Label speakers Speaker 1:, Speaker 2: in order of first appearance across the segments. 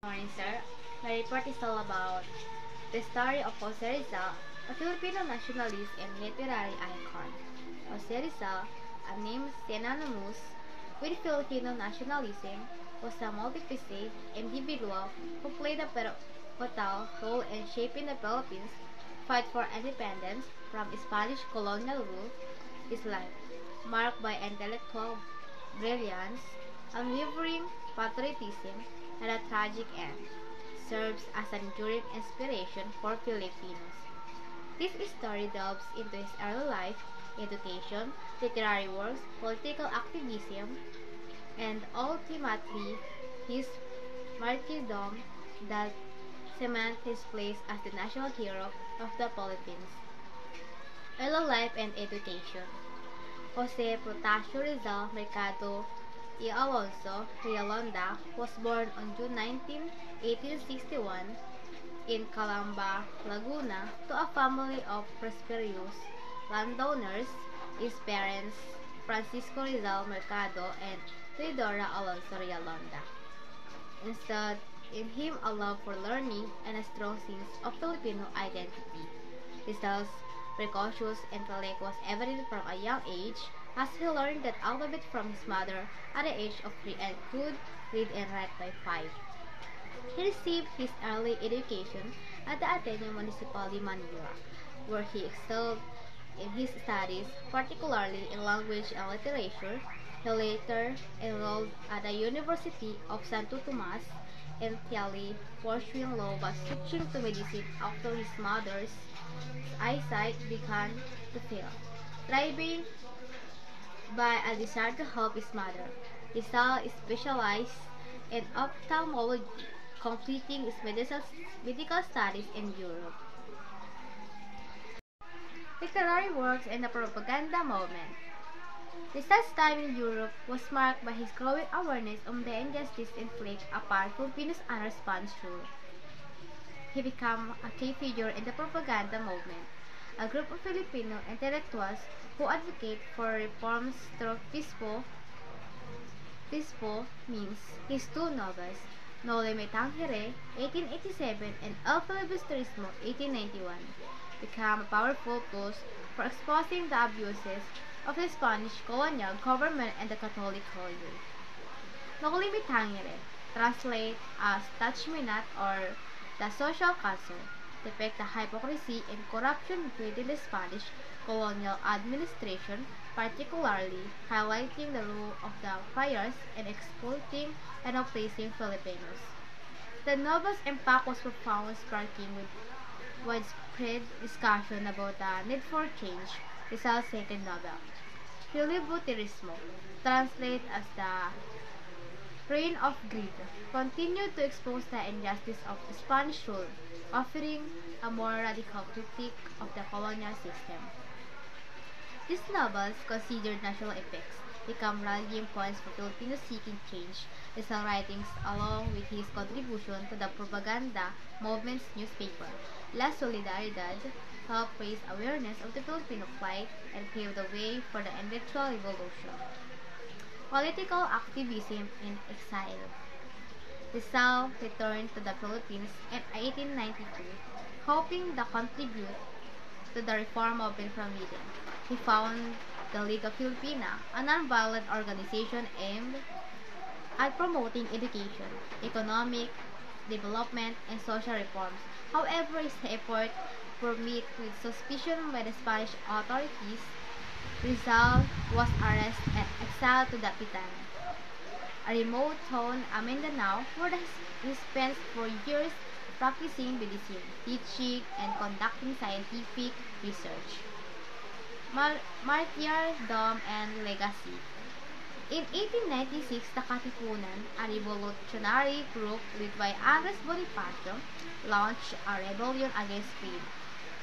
Speaker 1: Morning, sir. My report is all about the story of Jose Rizal, a Filipino nationalist and literary icon. Jose Rizal, a name synonymous with Filipino nationalism, was a multifaceted individual who played a pivotal role in shaping the Philippines' fight for independence from Spanish colonial rule. His life, marked by intellectual brilliance, unwavering patriotism, and a tragic end, serves as an enduring inspiration for Filipinos. This story delves into his early life, education, literary works, political activism, and ultimately his martyrdom that cement his place as the national hero of the Philippines. Early life and education. Jose Protasio Rizal Mercado y Alonso Rialonda was born on June 19, 1861 in Calamba, Laguna to a family of prosperous landowners. His parents, Francisco Rizal Mercado and Teodora Alonso Rialonda, instilled in him a love for learning and a strong sense of Filipino identity. Rizal's precocious intellect was evident from a young age, as he learned the alphabet from his mother at the age of 3 and could read and write by 5. He received his early education at the Ateneo Municipal de Manila, where he excelled in his studies, particularly in language and literature. He later enrolled at the University of Santo Tomas in Cali, pursuing law but switching to medicine after his mother's eyesight began to fail. Driven by a desire to help his mother, Rizal specialized in ophthalmology, completing his medical studies in Europe. Literary works and the propaganda movement. Rizal's time in Europe was marked by his growing awareness of the injustice inflicted upon Filipinos under Spanish rule. He became a key figure in the propaganda movement, a group of Filipino intellectuals who advocate for reforms through peaceful means. His two novels, No Le Me Tangere, 1887, and El Filibusterismo, 1891, became powerful tools for exposing the abuses of the Spanish colonial government and the Catholic clergy. No Le Me Tangere, translate as Touch Me Not or The Social Castle, depict the hypocrisy and corruption within the Spanish colonial administration, particularly highlighting the role of the friars in exploiting and oppressing Filipinos. The novel's impact was profound, sparking with widespread discussion about the need for change. Rizal's second novel, Filibusterismo, translate as the Reign of Greed, continued to expose the injustice of Spanish rule, offering a more radical critique of the colonial system. These novels, considered national epics, become rallying points for Filipinos seeking change. Rizal writings, along with his contribution to the propaganda movement's newspaper, La Solidaridad, helped raise awareness of the Filipino plight and pave the way for the industrial revolution. Political activism in exile. Rizal returned to the Philippines in 1892, hoping to contribute to the reform movement from within. He founded the Liga Filipina, a nonviolent organization aimed at promoting education, economic development, and social reforms. However, his efforts were met with suspicion by the Spanish authorities. Rizal was arrested and exiled to Dapitan, a remote town in Mindanao, where he spent 4 years practicing medicine, teaching, and conducting scientific research. Martyrdom and Legacy. In 1896, the Katipunan, a revolutionary group led by Andres Bonifacio, launched a rebellion against Spain.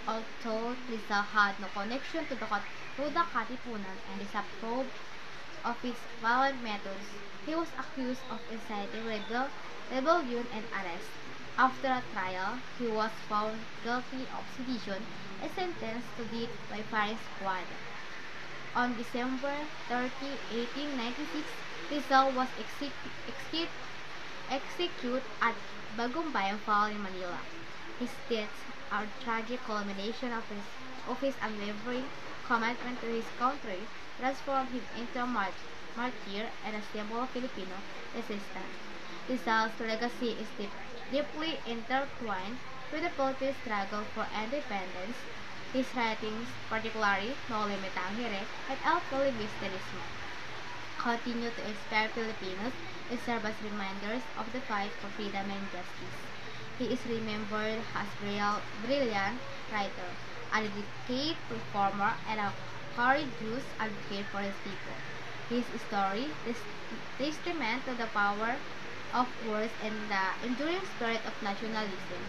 Speaker 1: Although Rizal had no connection to the Katipunan and disapproved of its violent methods, he was accused of inciting rebellion and arrest. After a trial, he was found guilty of sedition and sentenced to death by firing squad. On December 30, 1896, Rizal was executed at Bagumbayang Fall in Manila. His deaths are a tragic culmination of his unwavering commitment to his country, transformed him into a martyr and a symbol of Filipino resistance. Rizal's legacy is deeply intertwined with the Philippine struggle for independence. His writings, particularly No Limit Ang Hire and El Filibusterismo, continue to inspire Filipinos and serve as reminders of the fight for freedom and justice. He is remembered as a brilliant writer, a dedicated reformer, and a courageous advocate for his people. His story is testament to the power of words and the enduring spirit of nationalism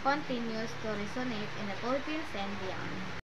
Speaker 1: continues to resonate in the Philippines and beyond.